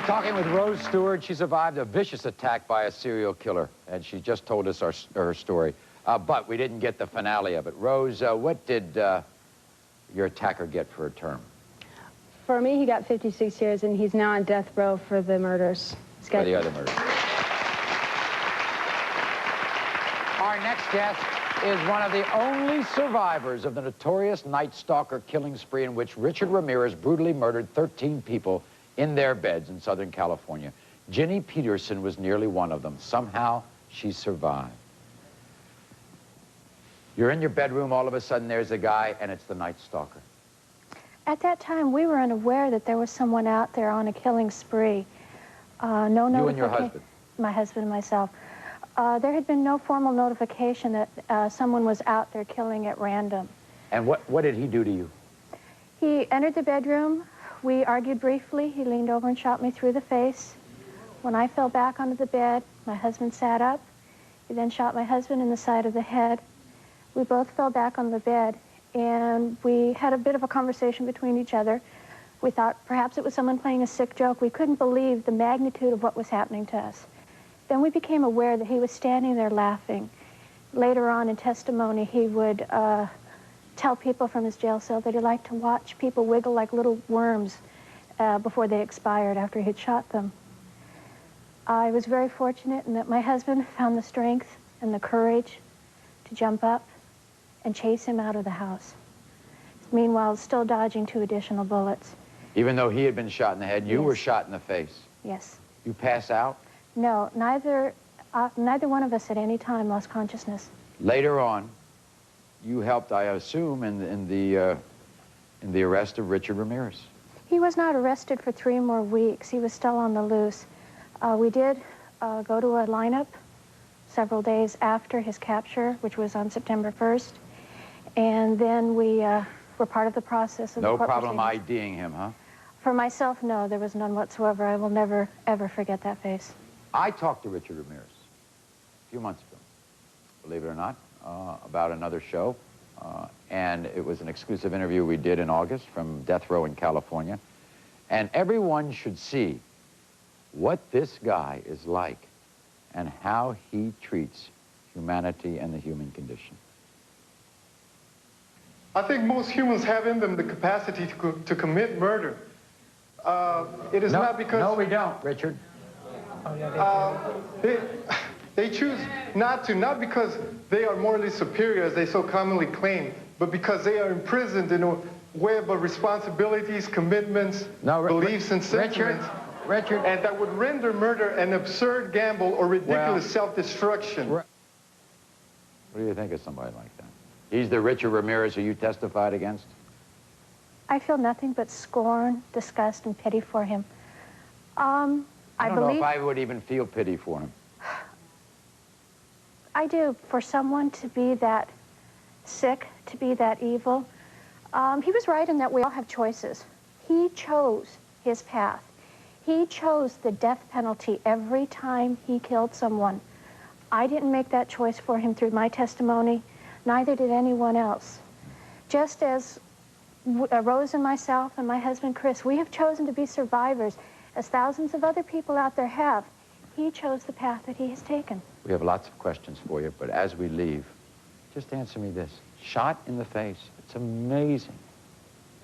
Talking with Rose Stewart. She survived a vicious attack by a serial killer, and she just told us her story. But we didn't get the finale of it. Rose, what did your attacker get for a term? For me, he got 56 years, and he's now on death row for the murders. For the other murders. Our next guest is one of the only survivors of the notorious Night Stalker killing spree in which Richard Ramirez brutally murdered 13 people in their beds in Southern California. Ginny Peterson was nearly one of them. Somehow, she survived. You're in your bedroom, all of a sudden there's a guy, and it's the Night Stalker. At that time, we were unaware that there was someone out there on a killing spree. You and your husband? My husband and myself. There had been no formal notification that someone was out there killing at random. And what did he do to you? He entered the bedroom. We argued briefly. He leaned over and shot me through the face. When I fell back onto the bed, my husband sat up. He then shot my husband in the side of the head. We both fell back on the bed, and we had a bit of a conversation between each other. We thought perhaps it was someone playing a sick joke. We couldn't believe the magnitude of what was happening to us. Then we became aware that he was standing there laughing. Later on in testimony, he would tell people from his jail cell that he liked to watch people wiggle like little worms before they expired after he'd shot them. I was very fortunate in that my husband found the strength and the courage to jump up and chase him out of the house. Meanwhile, still dodging 2 additional bullets. Even though he had been shot in the head, you were shot in the face. Yes. You pass out? No, neither one of us at any time lost consciousness. Later on, you helped, I assume, in the arrest of Richard Ramirez. He was not arrested for 3 more weeks. He was still on the loose. We did go to a lineup several days after his capture, which was on September 1st. And then we were part of the process of the court problem proceedings. IDing him, huh? For myself, no, there was none whatsoever. I will never, ever forget that face. I talked to Richard Ramirez a few months ago, believe it or not, about another show. And it was an exclusive interview we did in August from death row in California. And everyone should see what this guy is like and how he treats humanity and the human condition. I think most humans have in them the capacity to commit murder. It is not because... No, we don't, Richard. They choose not to, not because they are morally superior, as they so commonly claim, but because they are imprisoned in a web of responsibilities, commitments, beliefs, and sentiments. Richard. And that would render murder an absurd gamble or ridiculous self-destruction. What do you think of somebody like that? He's the Richard Ramirez who you testified against? I feel nothing but scorn, disgust, and pity for him. I don't know if I would even feel pity for him. I do. For someone to be that sick, to be that evil. He was right in that we all have choices. He chose his path. He chose the death penalty every time he killed someone. I didn't make that choice for him through my testimony. Neither did anyone else. Just as Rose and myself and my husband Chris, we have chosen to be survivors, as thousands of other people out there have. He chose the path that he has taken. We have lots of questions for you, but as we leave, just answer me this. Shot in the face. It's amazing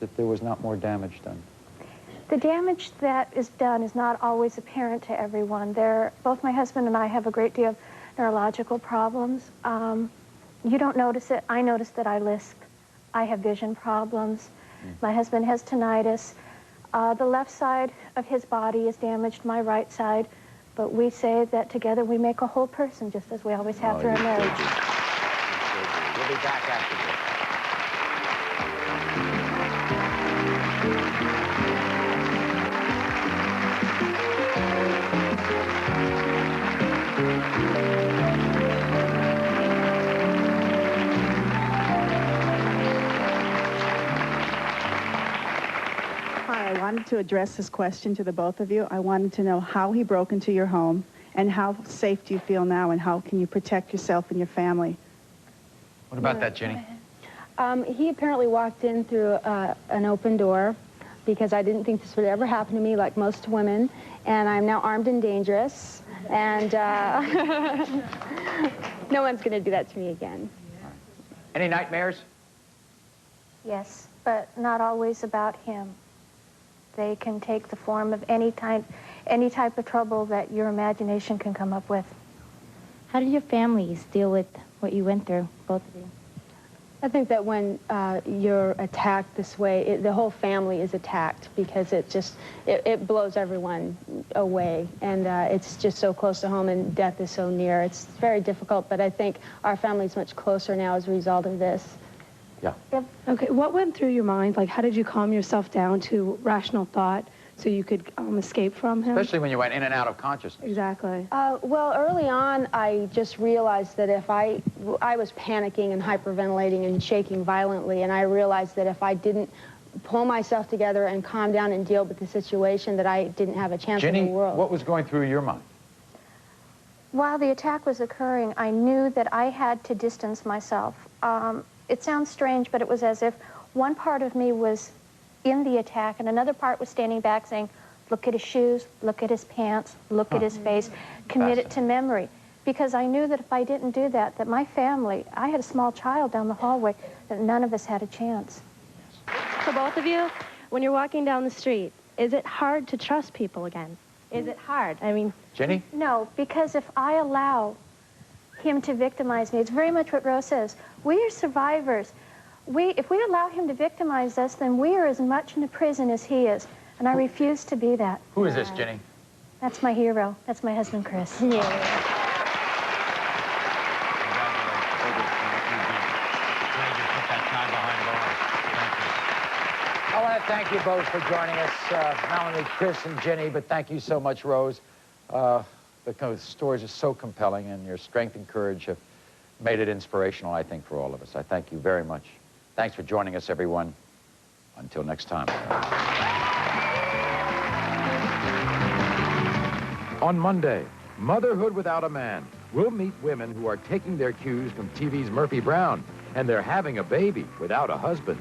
that there was not more damage done. The damage that is done is not always apparent to everyone. Both my husband and I have a great deal of neurological problems. You don't notice it. I notice that I lisp. I have vision problems. My husband has tinnitus. The left side of his body is damaged, my right side. But we say that together we make a whole person, just as we always have through our marriage. We'll be back after this. I wanted to address this question to the both of you. I wanted to know how he broke into your home and how safe do you feel now and how can you protect yourself and your family? What about that, Ginny? He apparently walked in through an open door. because I didn't think this would ever happen to me, like most women, and I'm now armed and dangerous, and no one's going to do that to me again. Any nightmares? Yes, but not always about him. They can take the form of any type of trouble that your imagination can come up with. How did your families deal with what you went through, both of you? I think that when you're attacked this way, the whole family is attacked because it blows everyone away. And it's just so close to home and death is so near. It's very difficult, but I think our family's much closer now as a result of this. Yeah. Yep. Okay, what went through your mind? Like, how did you calm yourself down to rational thought so you could escape from him? Especially when you went in and out of consciousness. Exactly. Well, early on, I just realized that if I was panicking and hyperventilating and shaking violently, and I realized that if I didn't pull myself together and calm down and deal with the situation, that I didn't have a chance in the world. What was going through your mind? While the attack was occurring, I knew that I had to distance myself. It sounds strange, but it was as if one part of me was in the attack and another part was standing back saying, look at his shoes, look at his pants, look at his face, commit it to memory. Because I knew that if I didn't do that, that my family, I had a small child down the hallway, that none of us had a chance. For both of you, when you're walking down the street, is it hard to trust people again? Is it hard? I mean... Jenny? No, because if I allow him to victimize me, it's very much what Rose says. We are survivors. If we allow him to victimize us, then we are as much in a prison as he is. And I refuse to be that. Who is this, Jenny? That's my hero. That's my husband, Chris. I want to thank you both for joining us, not only Chris and Jenny, but thank you so much, Rose. The stories are so compelling, and your strength and courage have made it inspirational, I think, for all of us. I thank you very much. Thanks for joining us, everyone. Until next time. On Monday, Motherhood Without a Man. We'll meet women who are taking their cues from TV's Murphy Brown, and they're having a baby without a husband.